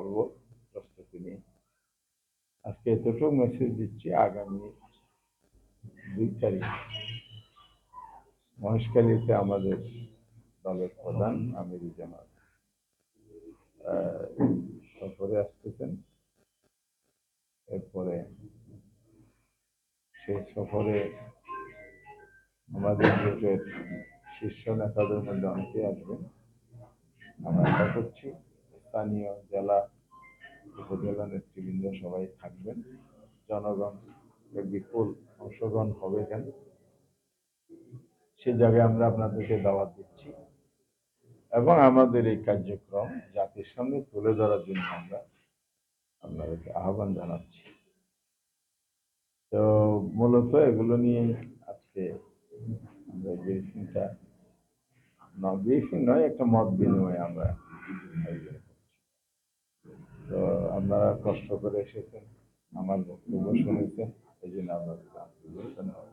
করব প্রস্তুতি নিয়ে। আজকে এতটুকু মেসেজ দিচ্ছি, আগামী 2 তারিখ মহেশখালীতে আমাদের দলের প্রধান আমির জামাত সফরে আসতেছেন। এরপরে সেই সফরে আমাদের জোটের শীর্ষ নেতাদের মধ্যে অনেকেই আসবেন। আমরা আশা করছি স্থানীয় জেলা উপজেলা নেতৃবৃন্দ সবাই থাকবেন। জনগণ বিপুল অংশগ্রহণ হবে কেন, সে জায়গায় আমরা আপনাদেরকে দাওয়াত দিচ্ছি এবং আমাদের এই কার্যক্রম জাতির সামনে তুলে ধরার জন্য আমরা আপনাদেরকে আহ্বান জানাচ্ছি। তো মূলত এগুলো নিয়ে আজকে আমরা ব্রিফিংটা ব্রিফিং নয়, একটা মত বিনিময় আমরা আয়োজন করছি। তো আপনারা কষ্ট করে এসেছেন, আমার বক্তব্য শুনেছেন, এই জন্য আপনাদের ধন্যবাদ।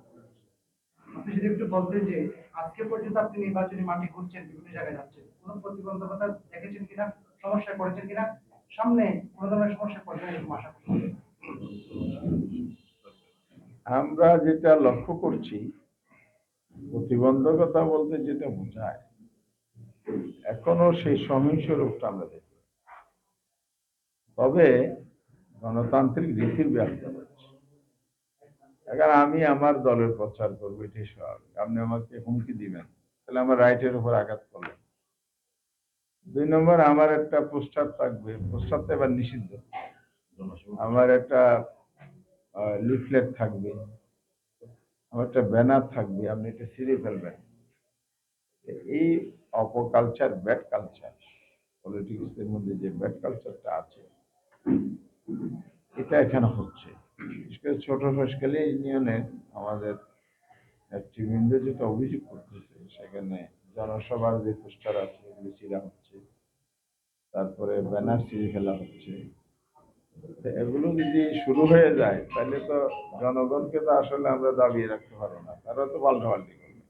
আপনি যদি একটু বলতেন যে আজকে পর্যন্ত আপনি নির্বাচনী মাঠে ঘুরছেন, বিভিন্ন জায়গায় যাচ্ছেন, কোনো প্রতিবন্ধকতা দেখেছেন কিনা, সমস্যায় পড়েছেন কিনা, সামনে কোনো ধরনের সমস্যা পড়বেন এরকম আশা করছেন? আমরা যেটা লক্ষ্য করছি, প্রতিবন্ধকতা বলতে যেটা বোঝায়, এখনো সেই সহিংস রূপটা আমরা দেখি। তবে গণতান্ত্রিক রীতির ব্যাখ্যা হচ্ছে। এখন আমি আমার দলের প্রচার করবো, এটাই স্বাভাবিক। আপনি আমাকে হুমকি দিবেন, তাহলে আমার রাইটের উপর আঘাত করবেন। 2 নম্বর, আমার একটা পোস্টার থাকবে, পোস্টারটা এবার নিষিদ্ধ, আমার একটা লিফলেট থাকবে, আমার একটা ব্যানার থাকবে, আপনি এটা ছিঁড়ে ফেলবেন। এই অপকালচার, ব্যাড কালচার, পলিটিক্সের মধ্যে যে ব্যাড কালচারটা আছে, এটা এখানে হচ্ছে। ছোট হাসখালী ইউনিয়নে আমাদের নেতৃবৃন্দ যেটা অভিযোগ করতেছে, সেখানে জনসভার যে পোস্টার আছে এগুলো ছিঁড়া হচ্ছে, তারপরে ব্যানার ছিঁড়ে ফেলা হচ্ছে। এগুলো যদি শুরু হয়ে যায় তাহলে তো জনগণকে তো আসলে আমরা দাবিয়ে রাখতে পারবো না, তারা তো পাল্টাপাল্টি করবে,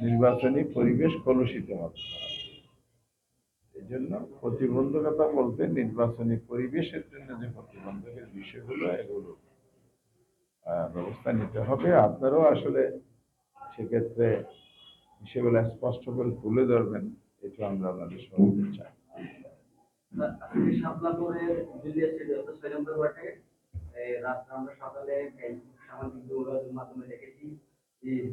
নির্বাচনী পরিবেশ কলুষিত হবে। এই জন্য প্রতিবন্ধকতা বলতে নির্বাচনী পরিবেশের জন্য যে প্রতিবন্ধকের বিষয়গুলো, এগুলো ব্যবস্থা নিতে হবে। আপনারাও আসলে সেক্ষেত্রে বিষয়গুলো স্পষ্ট করে তুলে ধরবেন, এটা আমরা আপনাদের সবাইকে চাই। আমরা সকালে সামাজিক যোগাযোগ মাধ্যমে দেখেছি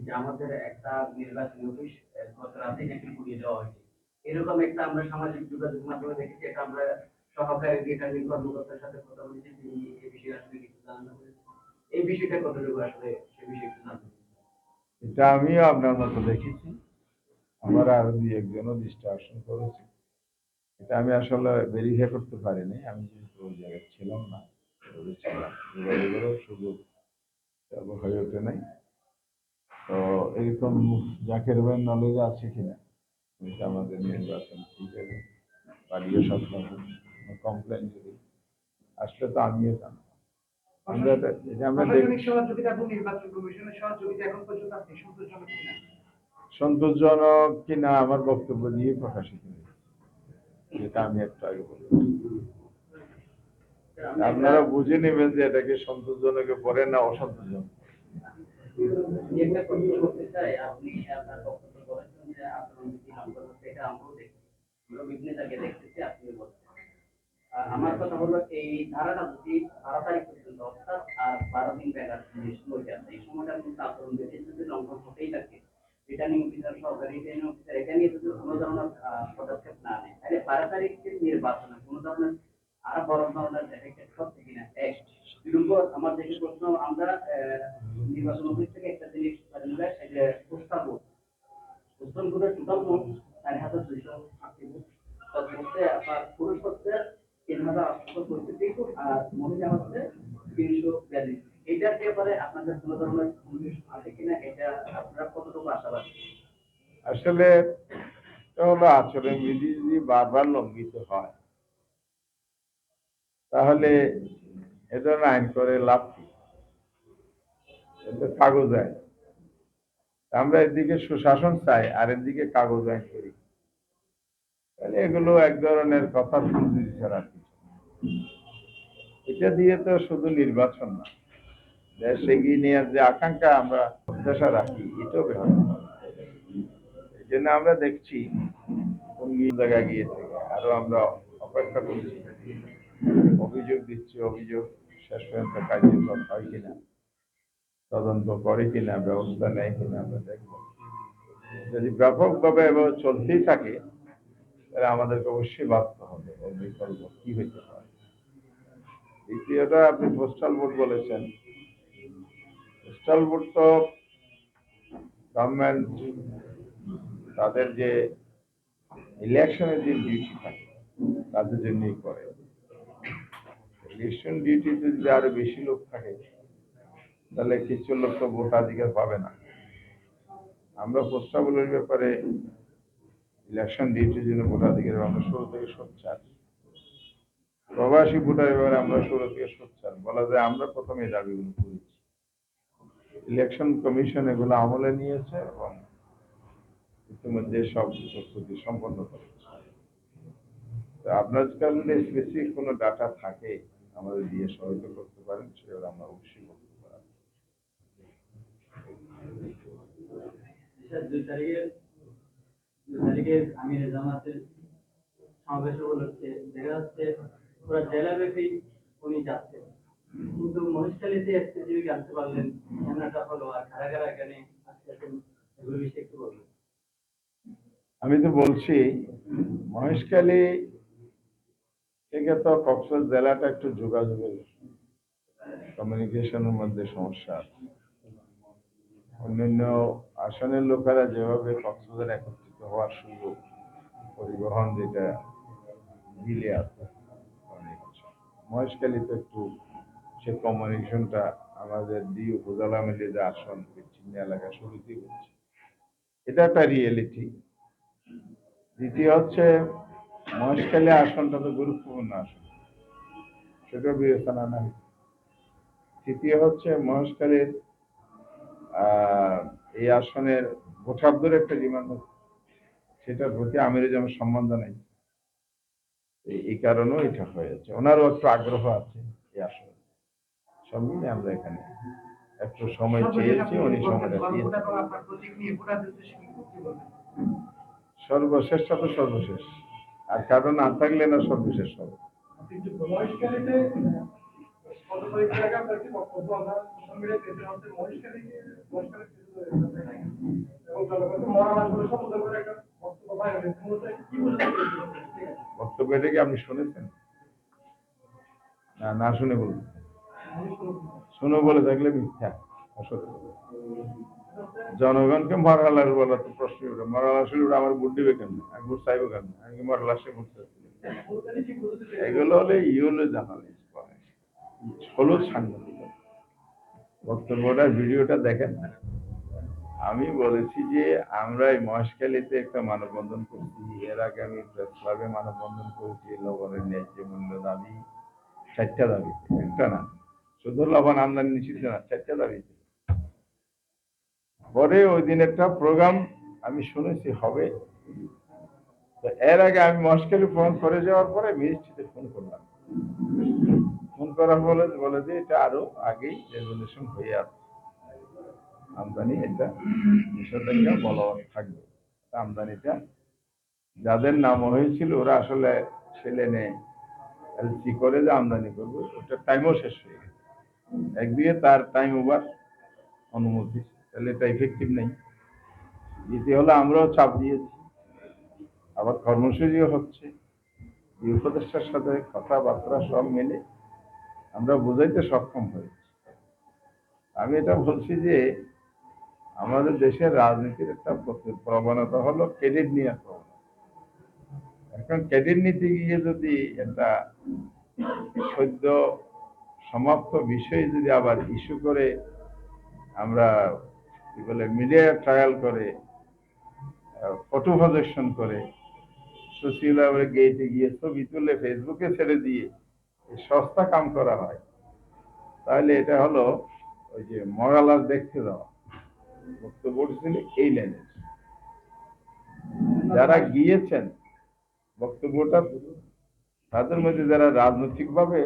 যে আমাদের একটা নির্বাচনী অফিস গত রাতে নাকি পুড়িয়ে দেওয়া হয়েছে। এরকম একটা আমরা সামাজিক যোগাযোগ মাধ্যমে দেখেছি। এটা আমরা সহকারী রিটার্নিং কর্মকর্তার সাথে কথা বলেছি, তিনি এই বিষয়ে আসলে কিছু জানানো হয়েছে। এই বিষয়টা কতটুকু আসলে সে বিষয়ে একটু জানতে চাই। এটা আমিও আপনার মতো দেখেছি, আমার আরো 2-1জনও দৃষ্টি আকর্ষণ করেছে। এটা আমি আসলে ভেরিফাই করতে পারিনি, আমি যেহেতু ওই জায়গায় ছিলাম না, ছিলাম যোগাযোগেরও সুযোগ হয়ে ওঠে নাই। তো এরকম জাকের ভাই নলেজ আছে কিনা, এটা আমাদের নির্বাচন ঠিক আছে বাড়িয়ে সক্ষম কমপ্লেন যদি আসলে তো আমিও জানতাম। আমরা এটা আমরা সহযোগিতা এবং নির্বাচন কমিশনের সহযোগিতা এখন পর্যন্ত আপনি সন্তোষজনক কিনা? সন্তোষজনক কিনা আমার বক্তব্য দিয়ে প্রকাশিত হয়েছে, যেটা আমি একটু আগে বললাম। আপনারা বুঝে নেবেন যে এটাকে সন্তোষজনকে পড়ে না অসন্তোষজনক। আপনি আপনার বক্তব্য বলেছেন যে আচরণ বিধি লঙ্ঘন হচ্ছে, এটা আমরাও দেখছি, আমরা বিভিন্ন জায়গায় দেখতেছি, আপনি বলছেন। আমার কথা হলো এই ধারাটা যদি 12 তারিখ পর্যন্ত, অর্থাৎ আর 12 দিন ব্যাপার যে সময়টা আছে, এই সময়টার মধ্যে আচরণ বিধি যদি লঙ্ঘন হতেই থাকে, রিটার্নিং অফিসার, সহকারী রিটার্নিং অফিসার এটা নিয়ে যদি কোনো ধরনের পদক্ষেপ না নেয়, তাহলে 12 তারিখের নির্বাচনে কোনো ধরনের আর বড় ধরনের এফেক্ট হচ্ছে কিনা। এক দুই নম্বর, আমার যেটা প্রশ্ন, আমরা নির্বাচন অফিস থেকে একটা জিনিস যে প্রস্তাব করে টোটাল মোট 4,280 ভোট, তার মধ্যে আপনার পুরুষ হচ্ছে 3,835 আর মহিলা হচ্ছে 342। এটার ব্যাপারে আপনাদের কোনো ধরনের আছে কিনা, এটা আপনারা কতটুকু আশাবাদী? আসলে এটা হলো আচরণ বিধি যদি বারবার লঙ্ঘিত হয় তাহলে এ ধরনের আইন করে লাভ কি, কাগজ আইন। আমরা এদিকে সুশাসন চাই আর এদিকে কাগজ আইন করি, তাহলে এগুলো এক ধরনের কথা ফুলঝুরি ছাড়া কিছু না। এটা দিয়ে তো শুধু নির্বাচন না, দেশ এগিয়ে নেওয়ার যে আকাঙ্ক্ষা আমরা প্রত্যাশা রাখি, এটাও ব্যাহত হবে। এই জন্য আমরা দেখছি কোন জায়গায় গিয়ে থেকে আরো আমরা অপেক্ষা করছি, অভিযোগ দিচ্ছি, অভিযোগ শেষ পর্যন্ত কার্যকর হয় কিনা, তদন্ত করে কিনা, ব্যবস্থা নেয় কিনা আমরা দেখবো। যদি ব্যাপকভাবে এভাবে চলতেই থাকে তাহলে আমাদেরকে অবশ্যই ভাবতে হবে এর বিকল্প কি হইতে পারে। দ্বিতীয়টা, আপনি পোস্টাল ভোট বলেছেন। পোস্টাল ভোট তো গভর্নমেন্ট তাদের যে ইলেকশনের যে ডিউটি থাকে তাদের জন্যই করে। ইলেকশন ডিউটিতে যদি আরো বেশি লোক থাকে তাহলে কিছু লোক তো ভোটাধিকার পাবে না। আমরা পোস্টাবলের ব্যাপারে ইলেকশন ডিউটির জন্য ভোটাধিকার আমরা শুরু থেকে সোচ্চার। প্রবাসী ভোটার ব্যাপারে আমরা শুরু থেকে সোচ্চার। বলা যায় আমরা প্রথমে এই দাবিগুলো করেছি, ইলেকশন কমিশন এগুলো আমলে নিয়েছে এবং ইতিমধ্যে সব প্রস্তুতি সম্পন্ন করেছে। তো আপনার কাছে স্পেসিফিক কোনো ডাটা থাকে আমাদের দিয়ে সহায়তা করতে পারেন, সেগুলো আমরা অবশ্যই করতে পারি। স্যার, 2 তারিখে আমির জামাতের সমাবেশ উপলক্ষে দেখা যাচ্ছে পুরো জেলাব্যাপী উনি যাচ্ছেন, কিন্তু মহেশখালীতে স্পেসিফিক আনতে পারলেন কেনাটা হলো, আর কারা কারা এখানে আসতেছেন এগুলো বিষয়ে একটু বলবেন। আমি তো বলছি মহেশখালী থেকে তো কক্সবাজার জেলাটা একটু যোগাযোগের কমিউনিকেশনের মধ্যে সমস্যা আছে। অন্যান্য আসনের লোকেরা যেভাবে কক্সবাজার একত্রিত হওয়ার সুযোগ, পরিবহন যেটা মিলে আছে অনেক, মহেশখালীতে একটু সে কমিউনিকেশনটা আমাদের দুই উপজেলা মিলে যে আসন বিচ্ছিন্ন এলাকা শুরুতেই হচ্ছে, এটা একটা রিয়েলিটি। দ্বিতীয় হচ্ছে মহেশখালী আসনটা তো গুরুত্বপূর্ণ আসন, সেটা বিবেচনা নাই। তৃতীয় হচ্ছে মহেশখালীর এই আসনের ভোটারদের একটা ডিমান্ড হচ্ছে, সেটার প্রতি আমিরের যেমন সম্মান নাই, এই কারণেও এটা হয়েছে। ওনারও একটু আগ্রহ আছে এই আসনে। সব মিলে আমরা এখানে একটু সময় চেয়েছি, উনি সময়টা দিয়েছেন। সর্বশেষটা তো সর্বশেষ, আর কারণ না থাকলে না সর্বশেষ হবে। বক্তব্য এটা কি আপনি শুনেছেন? না, না শুনে বলুন। শুনে বলে থাকলে মিথ্যা, অসত্য। জনগণকে মরালাস বলা তো প্রশ্ন উঠে, মরালাস হলে আমার ভোট দিবে কেন, আমি ভোট চাইবো কেন, আমি কি মরালাসে ভোট চাইছি? এগুলো হলে ইউলো জার্নালিস্ট করে, হলো সাংবাদিক। বক্তব্যটা ভিডিওটা দেখেন। আমি বলেছি যে আমরা এই মহেশখালীতে একটা মানববন্ধন করছি, এর আগে আমি প্রেস ক্লাবে মানববন্ধন করেছি, লবণের ন্যায্য মূল্য দাবি, 4টা দাবি, একটা না, শুধু লবণ আমদানি নিষিদ্ধ না, 4টা দাবি। পরে ওই দিন একটা প্রোগ্রাম আমি শুনেছি হবে, তো এর আগে আমি মহেশখালী ফোন করে যাওয়ার পরে মিনিস্ট্রিতে ফোন করলাম। ফোন করার ফলে বলে যে এটা আরো আগেই রেজলিউশন হয়ে আছে, আমদানি এটা নিষেধাজ্ঞা বলবৎ থাকবে। আমদানিটা যাদের নাম হয়েছিল ওরা আসলে সেলেনে এলসি করে যে আমদানি করবে, ওটা টাইমও শেষ হয়ে গেছে। একদিকে তার টাইম ওভার অনুমতি, তাহলে এটা ইফেক্টিভ নেই। দ্বিতীয় হলো আমরাও চাপ দিয়েছি, আবার কর্মসূচিও হচ্ছে, এই উপদেষ্টার সাথে কথাবার্তা সব মিলে আমরা বোঝাইতে সক্ষম হয়েছি। আমি এটা বলছি যে আমাদের দেশের রাজনীতির একটা প্রবণতা হলো ক্রেডিট নেওয়ার প্রবণতা। এখন ক্রেডিট নিতে গিয়ে যদি একটা সদ্য সমাপ্ত বিষয় যদি আবার ইস্যু করে আমরা কি বলে মিডিয়া ট্রায়াল করে, ফটো প্রজেকশন করে, সোশ্যাল গেটে গিয়ে ছবি তুলে ফেসবুকে ছেড়ে দিয়ে সস্তা কাম করা হয়, তাহলে এটা হলো ওই যে মরালার দেখতে দেওয়া। বক্তব্য ছিল এই লাইনে, যারা গিয়েছেন বক্তব্যটা তাদের মধ্যে যারা রাজনৈতিকভাবে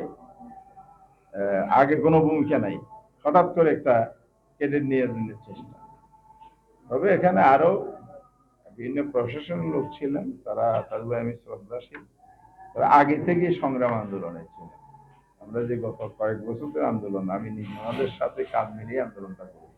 আগে কোনো ভূমিকা নাই, হঠাৎ করে একটা কেটে নিয়ে যাওয়ার চেষ্টা। তবে এখানে আরো বিভিন্ন প্রশাসনের লোক ছিলেন, তারা তাদের আমি শ্রদ্ধাশীল, তারা আগে থেকেই সংগ্রাম আন্দোলনে ছিলেন। আমরা যে গত কয়েক বছর ধরে আন্দোলন, আমি নিজে আমাদের সাথে কাজ মিলিয়ে আন্দোলনটা করি।